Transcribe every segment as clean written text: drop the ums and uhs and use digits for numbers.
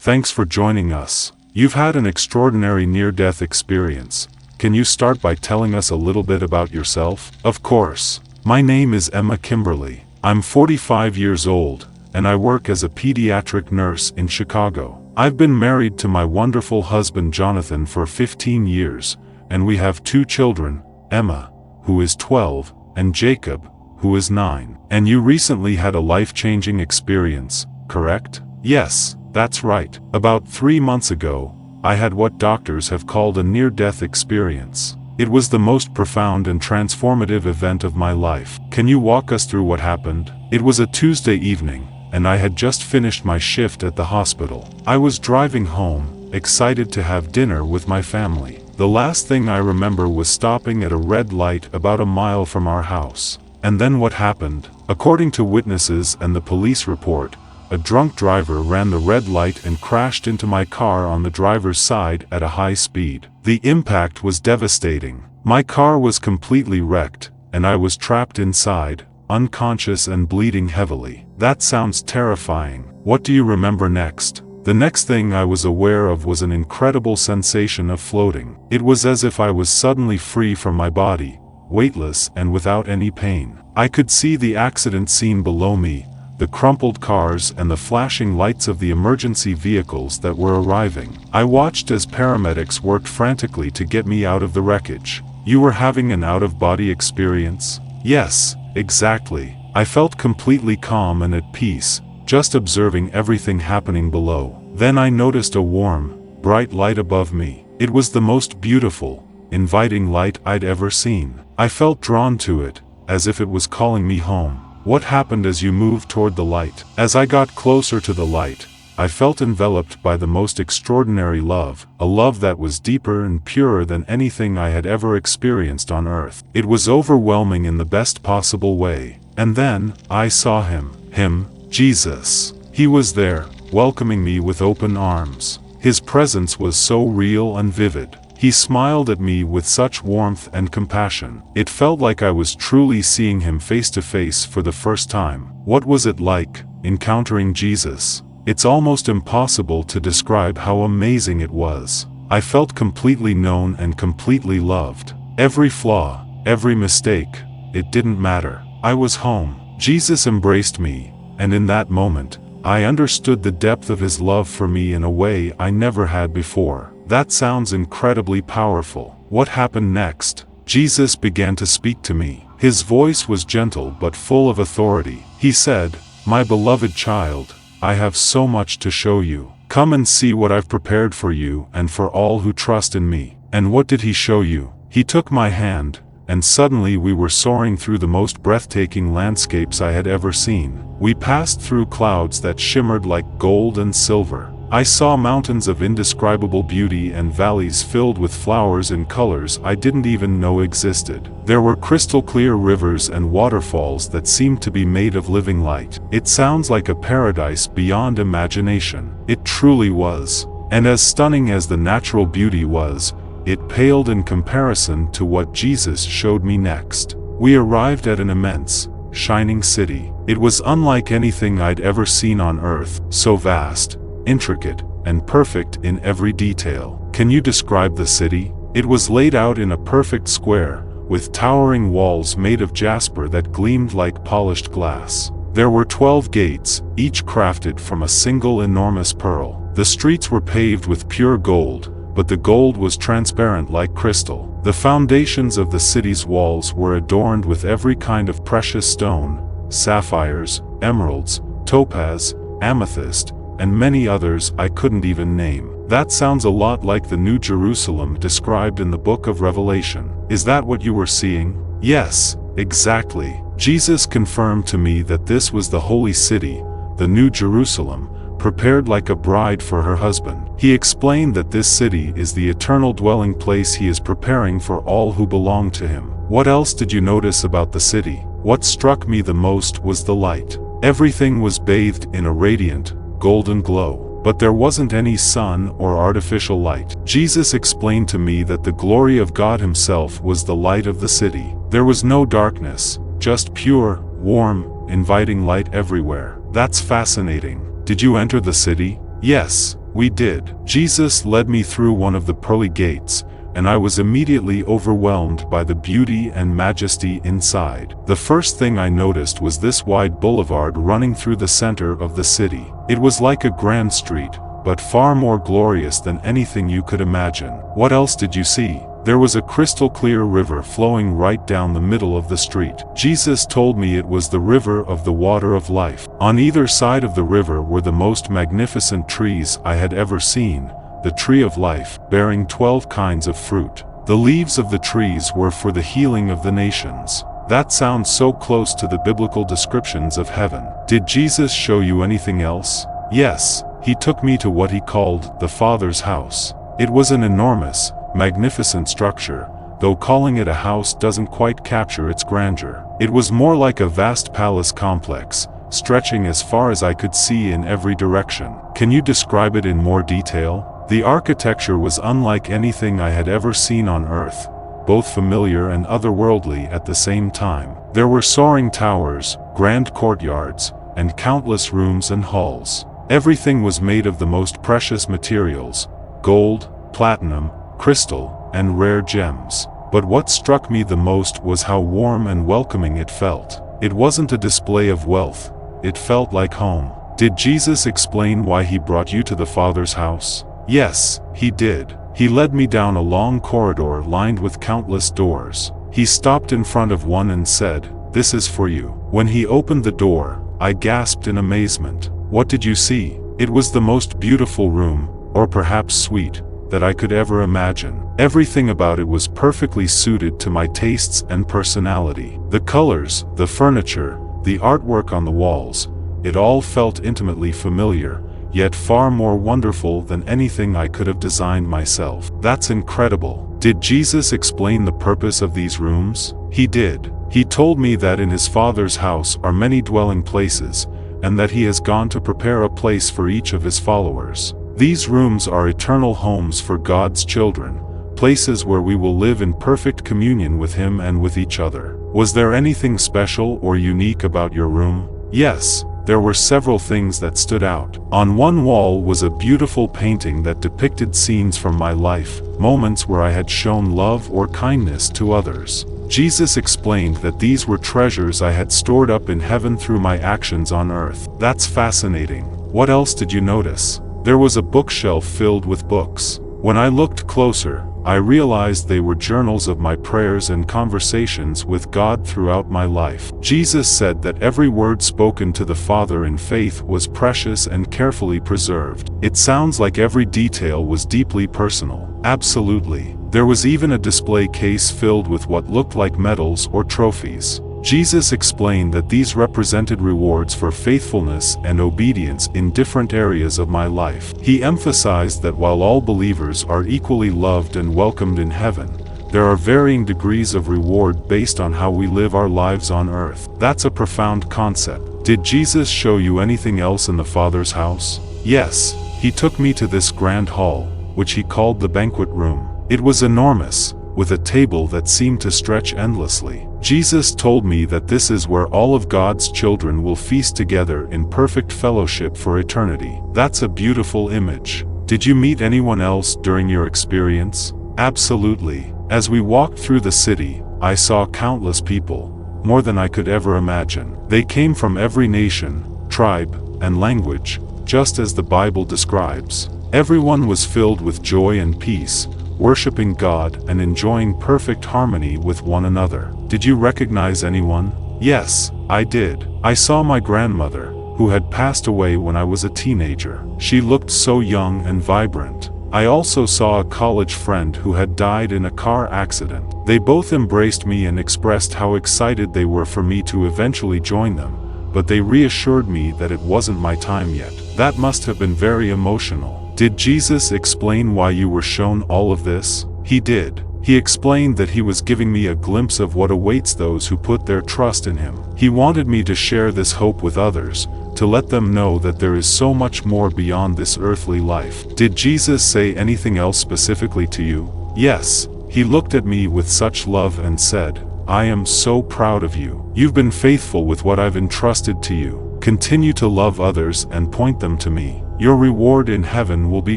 Thanks for joining us. You've had an extraordinary near-death experience. Can you start by telling us a little bit about yourself? Of course. My name is Emma Kimberly. I'm 45 years old, and I work as a pediatric nurse in Chicago. I've been married to my wonderful husband Jonathan for 15 years, and we have 2 children, Emma, who is 12, and Jacob, who is 9. And you recently had a life-changing experience, correct? Yes, that's right. About 3 months ago, I had what doctors have called a near-death experience. It was the most profound and transformative event of my life. Can you walk us through what happened? It was a Tuesday evening, and I had just finished my shift at the hospital. I was driving home, excited to have dinner with my family. The last thing I remember was stopping at a red light about a mile from our house. And then what happened? According to witnesses and the police report, a drunk driver ran the red light and crashed into my car on the driver's side at a high speed. The impact was devastating. My car was completely wrecked, and I was trapped inside, unconscious and bleeding heavily. That sounds terrifying. What do you remember next? The next thing I was aware of was an incredible sensation of floating. It was as if I was suddenly free from my body, weightless and without any pain. I could see the accident scene below me, the crumpled cars and the flashing lights of the emergency vehicles that were arriving. I watched as paramedics worked frantically to get me out of the wreckage. You were having an out-of-body experience? Yes, exactly. I felt completely calm and at peace, just observing everything happening below. Then I noticed a warm, bright light above me. It was the most beautiful, inviting light I'd ever seen. I felt drawn to it, as if it was calling me home. What happened as you moved toward the light? As I got closer to the light, I felt enveloped by the most extraordinary love, a love that was deeper and purer than anything I had ever experienced on earth. It was overwhelming in the best possible way. And then, I saw him, Jesus. He was there, welcoming me with open arms. His presence was so real and vivid. He smiled at me with such warmth and compassion. It felt like I was truly seeing him face to face for the first time. What was it like, encountering Jesus? It's almost impossible to describe how amazing it was. I felt completely known and completely loved. Every flaw, every mistake, it didn't matter. I was home. Jesus embraced me, and in that moment, I understood the depth of his love for me in a way I never had before. That sounds incredibly powerful. What happened next? Jesus began to speak to me. His voice was gentle but full of authority. He said, "My beloved child, I have so much to show you. Come and see what I've prepared for you and for all who trust in me." And what did he show you? He took my hand, and suddenly we were soaring through the most breathtaking landscapes I had ever seen. We passed through clouds that shimmered like gold and silver. I saw mountains of indescribable beauty and valleys filled with flowers and colors I didn't even know existed. There were crystal-clear rivers and waterfalls that seemed to be made of living light. It sounds like a paradise beyond imagination. It truly was. And as stunning as the natural beauty was, it paled in comparison to what Jesus showed me next. We arrived at an immense, shining city. It was unlike anything I'd ever seen on earth, so vast, intricate, and perfect in every detail. Can you describe the city? It was laid out in a perfect square, with towering walls made of jasper that gleamed like polished glass. There were 12 gates, each crafted from a single enormous pearl. The streets were paved with pure gold, but the gold was transparent like crystal. The foundations of the city's walls were adorned with every kind of precious stone, sapphires, emeralds, topaz, amethyst, and many others I couldn't even name. That sounds a lot like the New Jerusalem described in the book of Revelation. Is that what you were seeing? Yes, exactly. Jesus confirmed to me that this was the holy city, the New Jerusalem, prepared like a bride for her husband. He explained that this city is the eternal dwelling place he is preparing for all who belong to him. What else did you notice about the city? What struck me the most was the light. Everything was bathed in a radiant, golden glow, but there wasn't any sun or artificial light. Jesus explained to me that the glory of God himself was the light of the city. There was no darkness, just pure, warm, inviting light everywhere. That's fascinating. Did you enter the city? Yes, We did. Jesus led me through one of the pearly gates, and I was immediately overwhelmed by the beauty and majesty inside. The first thing I noticed was this wide boulevard running through the center of the city. It was like a grand street, but far more glorious than anything you could imagine. What else did you see? There was a crystal-clear river flowing right down the middle of the street. Jesus told me it was the river of the water of life. On either side of the river were the most magnificent trees I had ever seen, the tree of life, bearing 12 kinds of fruit. The leaves of the trees were for the healing of the nations. That sounds so close to the biblical descriptions of heaven. Did Jesus show you anything else? Yes, he took me to what he called the Father's house. It was an enormous, magnificent structure, though calling it a house doesn't quite capture its grandeur. It was more like a vast palace complex, stretching as far as I could see in every direction. Can you describe it in more detail? The architecture was unlike anything I had ever seen on earth, both familiar and otherworldly at the same time. There were soaring towers, grand courtyards, and countless rooms and halls. Everything was made of the most precious materials: gold, platinum, crystal, and rare gems. But what struck me the most was how warm and welcoming it felt. It wasn't a display of wealth, it felt like home. Did Jesus explain why he brought you to the Father's house? Yes, he did. He led me down a long corridor lined with countless doors. He stopped in front of one and said, "This is for you." When he opened the door, I gasped in amazement. What did you see? It was the most beautiful room, or perhaps suite, that I could ever imagine. Everything about it was perfectly suited to my tastes and personality. The colors, the furniture, the artwork on the walls, it all felt intimately familiar, yet far more wonderful than anything I could have designed myself. That's incredible. Did Jesus explain the purpose of these rooms? He did. He told me that in his Father's house are many dwelling places, and that he has gone to prepare a place for each of his followers. These rooms are eternal homes for God's children, places where we will live in perfect communion with him and with each other. Was there anything special or unique about your room? Yes. There were several things that stood out. On one wall was a beautiful painting that depicted scenes from my life, moments where I had shown love or kindness to others. Jesus explained that these were treasures I had stored up in heaven through my actions on earth. That's fascinating. What else did you notice? There was a bookshelf filled with books. When I looked closer, I realized they were journals of my prayers and conversations with God throughout my life. Jesus said that every word spoken to the Father in faith was precious and carefully preserved. It sounds like every detail was deeply personal. Absolutely. There was even a display case filled with what looked like medals or trophies. Jesus explained that these represented rewards for faithfulness and obedience in different areas of my life. He emphasized that while all believers are equally loved and welcomed in heaven, there are varying degrees of reward based on how we live our lives on earth. That's a profound concept. Did Jesus show you anything else in the Father's house? Yes, he took me to this grand hall, which he called the banquet room. It was enormous, with a table that seemed to stretch endlessly. Jesus told me that this is where all of God's children will feast together in perfect fellowship for eternity. That's a beautiful image. Did you meet anyone else during your experience? Absolutely. As we walked through the city, I saw countless people, more than I could ever imagine. They came from every nation, tribe, and language, just as the Bible describes. Everyone was filled with joy and peace, worshiping God and enjoying perfect harmony with one another. Did you recognize anyone? Yes, I did. I saw my grandmother, who had passed away when I was a teenager. She looked so young and vibrant. I also saw a college friend who had died in a car accident. They both embraced me and expressed how excited they were for me to eventually join them, but they reassured me that it wasn't my time yet. That must have been very emotional. Did Jesus explain why you were shown all of this? He did. He explained that he was giving me a glimpse of what awaits those who put their trust in him. He wanted me to share this hope with others, to let them know that there is so much more beyond this earthly life. Did Jesus say anything else specifically to you? Yes. He looked at me with such love and said, "I am so proud of you. You've been faithful with what I've entrusted to you, Continue to love others and point them to me. Your reward in heaven will be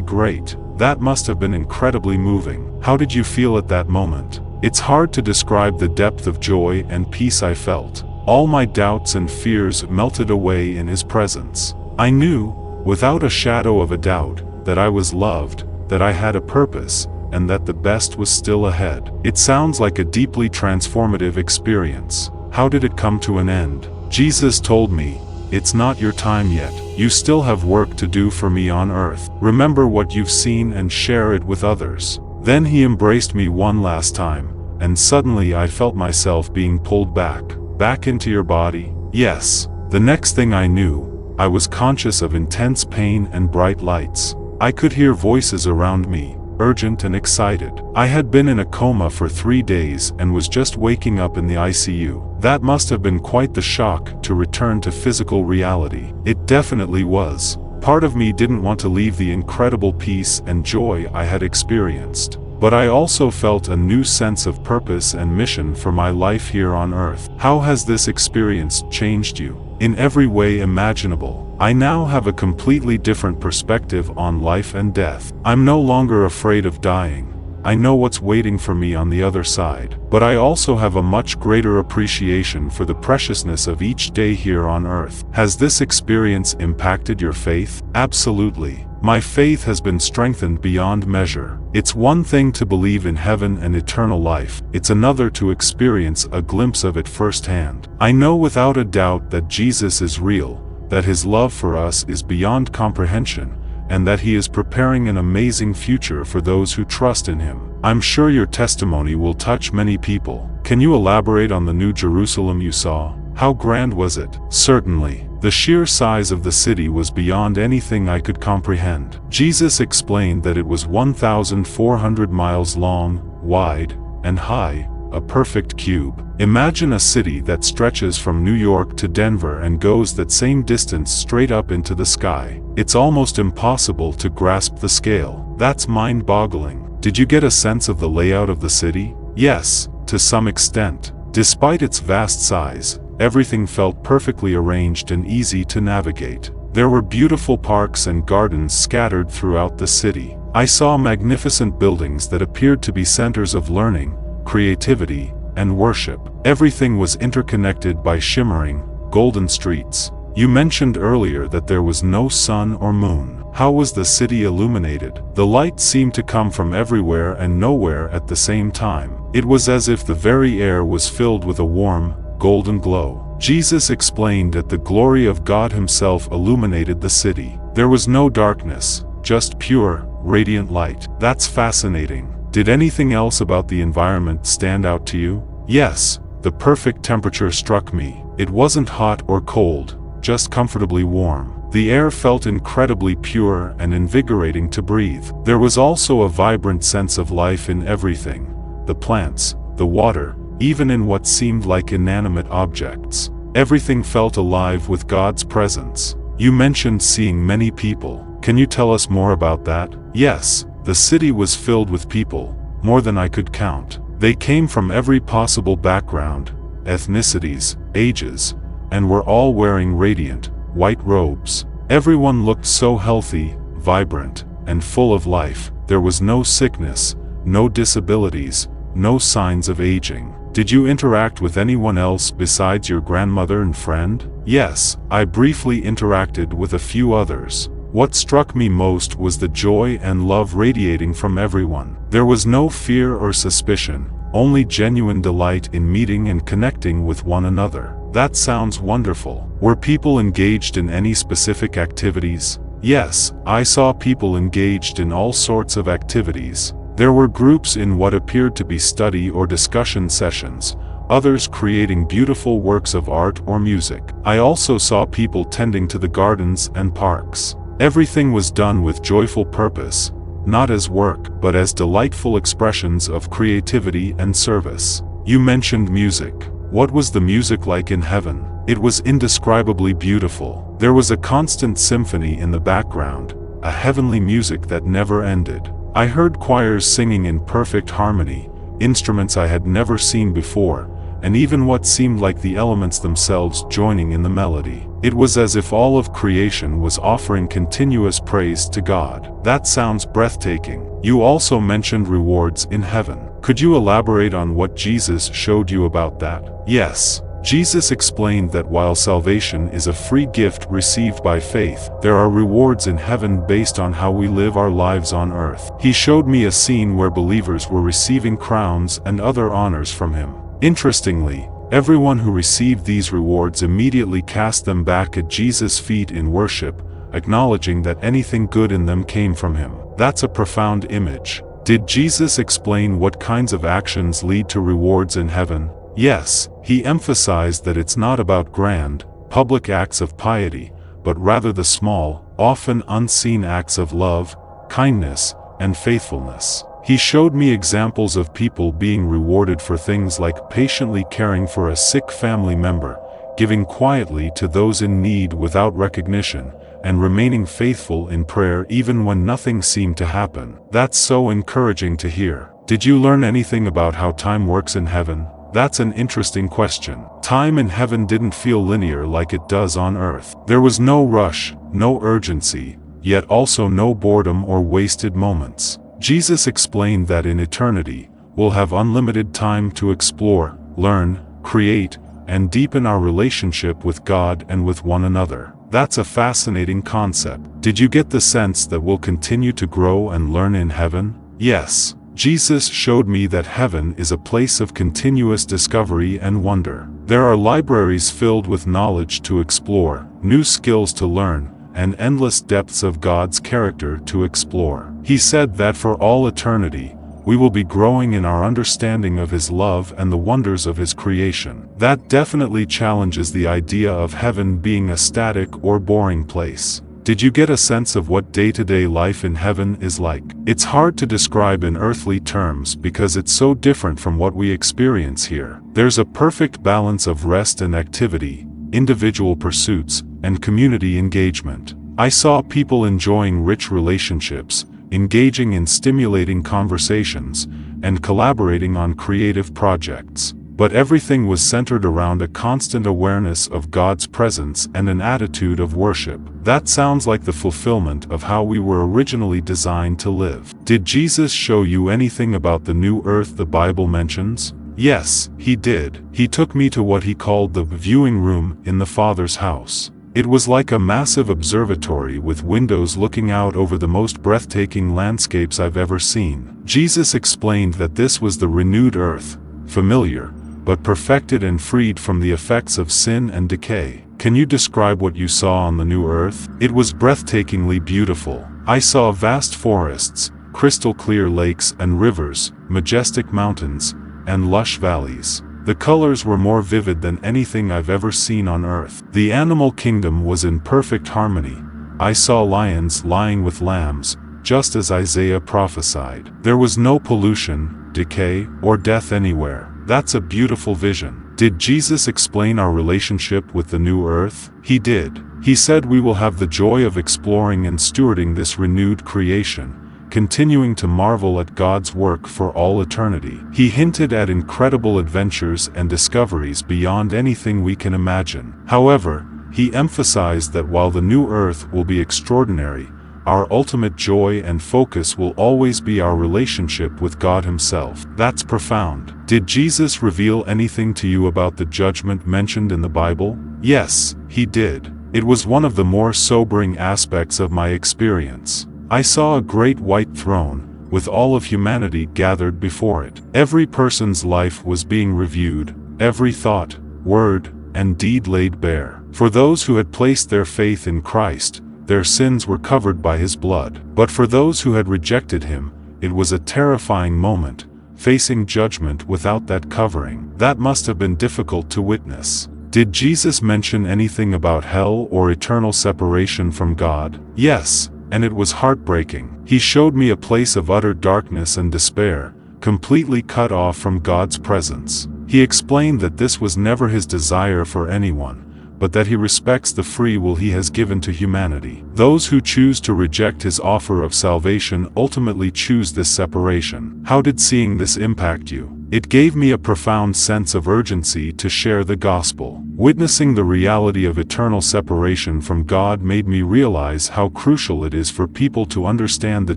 great." That must have been incredibly moving. How did you feel at that moment? It's hard to describe the depth of joy and peace I felt. All my doubts and fears melted away in his presence. I knew, without a shadow of a doubt, that I was loved, that I had a purpose, and that the best was still ahead. It sounds like a deeply transformative experience. How did it come to an end? Jesus told me, "It's not your time yet. You still have work to do for me on earth. Remember what you've seen and share it with others." Then he embraced me one last time, and suddenly I felt myself being pulled back into your body. Yes. The next thing I knew, I was conscious of intense pain and bright lights. I could hear voices around me, urgent and excited. I had been in a coma for 3 days and was just waking up in the ICU. That must have been quite the shock to return to physical reality. It definitely was. Part of me didn't want to leave the incredible peace and joy I had experienced. But I also felt a new sense of purpose and mission for my life here on earth. How has this experience changed you? In every way imaginable. I now have a completely different perspective on life and death. I'm no longer afraid of dying. I know what's waiting for me on the other side. But I also have a much greater appreciation for the preciousness of each day here on earth. Has this experience impacted your faith? Absolutely. My faith has been strengthened beyond measure. It's one thing to believe in heaven and eternal life. It's another to experience a glimpse of it firsthand. I know without a doubt that Jesus is real, that his love for us is beyond comprehension, and that he is preparing an amazing future for those who trust in him. I'm sure your testimony will touch many people. Can you elaborate on the New Jerusalem you saw? How grand was it? Certainly. The sheer size of the city was beyond anything I could comprehend. Jesus explained that it was 1,400 miles long, wide, and high, a perfect cube. Imagine a city that stretches from New York to Denver and goes that same distance straight up into the sky. It's almost impossible to grasp the scale. That's mind-boggling. Did you get a sense of the layout of the city? Yes, to some extent. Despite its vast size, everything felt perfectly arranged and easy to navigate. There were beautiful parks and gardens scattered throughout the city. I saw magnificent buildings that appeared to be centers of learning, creativity, and worship. Everything was interconnected by shimmering, golden streets. You mentioned earlier that there was no sun or moon. How was the city illuminated? The light seemed to come from everywhere and nowhere at the same time. It was as if the very air was filled with a warm, golden glow. Jesus explained that the glory of God himself illuminated the city. There was no darkness, just pure, radiant light. That's fascinating. Did anything else about the environment stand out to you? Yes, the perfect temperature struck me. It wasn't hot or cold, just comfortably warm. The air felt incredibly pure and invigorating to breathe. There was also a vibrant sense of life in everything. The plants, the water, even in what seemed like inanimate objects. Everything felt alive with God's presence. You mentioned seeing many people. Can you tell us more about that? Yes, the city was filled with people, more than I could count. They came from every possible background, ethnicities, ages, and were all wearing radiant, white robes. Everyone looked so healthy, vibrant, and full of life. There was no sickness, no disabilities, no signs of aging. Did you interact with anyone else besides your grandmother and friend? Yes, I briefly interacted with a few others. What struck me most was the joy and love radiating from everyone. There was no fear or suspicion, only genuine delight in meeting and connecting with one another. That sounds wonderful. Were people engaged in any specific activities? Yes, I saw people engaged in all sorts of activities. There were groups in what appeared to be study or discussion sessions, others creating beautiful works of art or music. I also saw people tending to the gardens and parks. Everything was done with joyful purpose, not as work, but as delightful expressions of creativity and service. You mentioned music. What was the music like in heaven? It was indescribably beautiful. There was a constant symphony in the background, a heavenly music that never ended. I heard choirs singing in perfect harmony, instruments I had never seen before, and even what seemed like the elements themselves joining in the melody. It was as if all of creation was offering continuous praise to God. That sounds breathtaking. You also mentioned rewards in heaven. Could you elaborate on what Jesus showed you about that? Yes. Jesus explained that while salvation is a free gift received by faith, there are rewards in heaven based on how we live our lives on earth. He showed me a scene where believers were receiving crowns and other honors from him. Interestingly, everyone who received these rewards immediately cast them back at Jesus' feet in worship, acknowledging that anything good in them came from him. That's a profound image. Did Jesus explain what kinds of actions lead to rewards in heaven? Yes, he emphasized that it's not about grand, public acts of piety, but rather the small, often unseen acts of love, kindness, and faithfulness. He showed me examples of people being rewarded for things like patiently caring for a sick family member, giving quietly to those in need without recognition, and remaining faithful in prayer even when nothing seemed to happen. That's so encouraging to hear. Did you learn anything about how time works in heaven? That's an interesting question. Time in heaven didn't feel linear like it does on earth. There was no rush, no urgency, yet also no boredom or wasted moments. Jesus explained that in eternity, we'll have unlimited time to explore, learn, create, and deepen our relationship with God and with one another. That's a fascinating concept. Did you get the sense that we'll continue to grow and learn in heaven? Yes. Jesus showed me that heaven is a place of continuous discovery and wonder. There are libraries filled with knowledge to explore, new skills to learn, and endless depths of God's character to explore. He said that for all eternity, we will be growing in our understanding of His love and the wonders of His creation. That definitely challenges the idea of heaven being a static or boring place. Did you get a sense of what day-to-day life in heaven is like? It's hard to describe in earthly terms because it's so different from what we experience here. There's a perfect balance of rest and activity, individual pursuits, and community engagement. I saw people enjoying rich relationships, engaging in stimulating conversations, and collaborating on creative projects. But everything was centered around a constant awareness of God's presence and an attitude of worship. That sounds like the fulfillment of how we were originally designed to live. Did Jesus show you anything about the new earth the Bible mentions? Yes, he did. He took me to what he called the viewing room in the Father's house. It was like a massive observatory with windows looking out over the most breathtaking landscapes I've ever seen. Jesus explained that this was the renewed earth, familiar, but perfected and freed from the effects of sin and decay. Can you describe what you saw on the new earth? It was breathtakingly beautiful. I saw vast forests, crystal clear lakes and rivers, majestic mountains, and lush valleys. The colors were more vivid than anything I've ever seen on earth. The animal kingdom was in perfect harmony. I saw lions lying with lambs, just as Isaiah prophesied. There was no pollution, decay, or death anywhere. That's a beautiful vision. Did Jesus explain our relationship with the new earth? He did. He said we will have the joy of exploring and stewarding this renewed creation, continuing to marvel at God's work for all eternity. He hinted at incredible adventures and discoveries beyond anything we can imagine. However, he emphasized that while the new earth will be extraordinary, our ultimate joy and focus will always be our relationship with God Himself. That's profound. Did Jesus reveal anything to you about the judgment mentioned in the Bible? Yes, he did. It was one of the more sobering aspects of my experience. I saw a great white throne, with all of humanity gathered before it. Every person's life was being reviewed, every thought, word, and deed laid bare. For those who had placed their faith in Christ, their sins were covered by His blood. But for those who had rejected Him, it was a terrifying moment, facing judgment without that covering. That must have been difficult to witness. Did Jesus mention anything about hell or eternal separation from God? Yes, and it was heartbreaking. He showed me a place of utter darkness and despair, completely cut off from God's presence. He explained that this was never His desire for anyone, but that He respects the free will He has given to humanity. Those who choose to reject His offer of salvation ultimately choose this separation. How did seeing this impact you? It gave me a profound sense of urgency to share the gospel. Witnessing the reality of eternal separation from God made me realize how crucial it is for people to understand the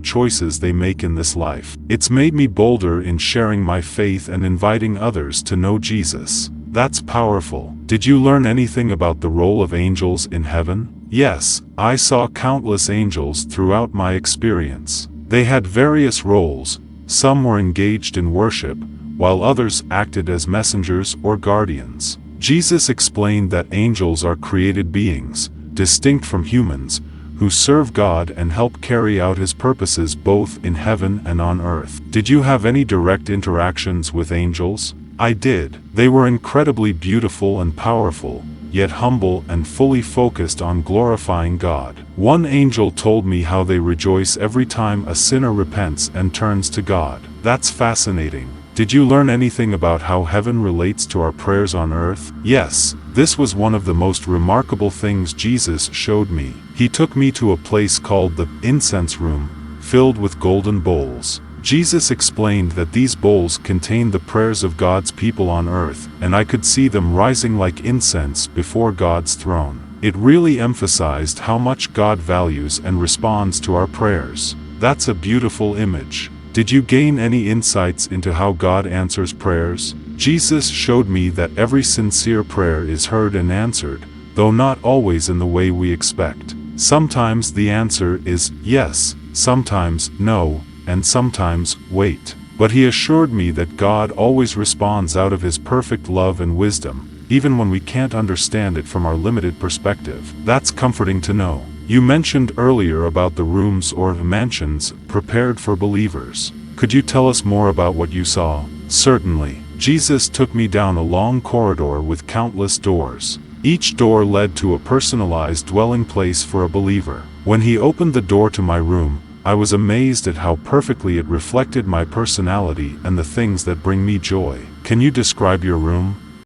choices they make in this life. It's made me bolder in sharing my faith and inviting others to know Jesus. That's powerful. Did you learn anything about the role of angels in heaven? Yes, I saw countless angels throughout my experience. They had various roles. Some were engaged in worship, while others acted as messengers or guardians. Jesus explained that angels are created beings, distinct from humans, who serve God and help carry out His purposes both in heaven and on earth. Did you have any direct interactions with angels? I did. They were incredibly beautiful and powerful, yet humble and fully focused on glorifying God. One angel told me how they rejoice every time a sinner repents and turns to God. That's fascinating. Did you learn anything about how heaven relates to our prayers on earth? Yes, this was one of the most remarkable things Jesus showed me. He took me to a place called the incense room, filled with golden bowls. Jesus explained that these bowls contained the prayers of God's people on earth, and I could see them rising like incense before God's throne. It really emphasized how much God values and responds to our prayers. That's a beautiful image. Did you gain any insights into how God answers prayers? Jesus showed me that every sincere prayer is heard and answered, though not always in the way we expect. Sometimes the answer is yes, sometimes no, and sometimes wait. But He assured me that God always responds out of His perfect love and wisdom, even when we can't understand it from our limited perspective. That's comforting to know. You mentioned earlier about the rooms or mansions prepared for believers. Could you tell us more about what you saw? Certainly. Jesus took me down a long corridor with countless doors. Each door led to a personalized dwelling place for a believer. When He opened the door to my room, I was amazed at how perfectly it reflected my personality and the things that bring me joy. Can you describe your room?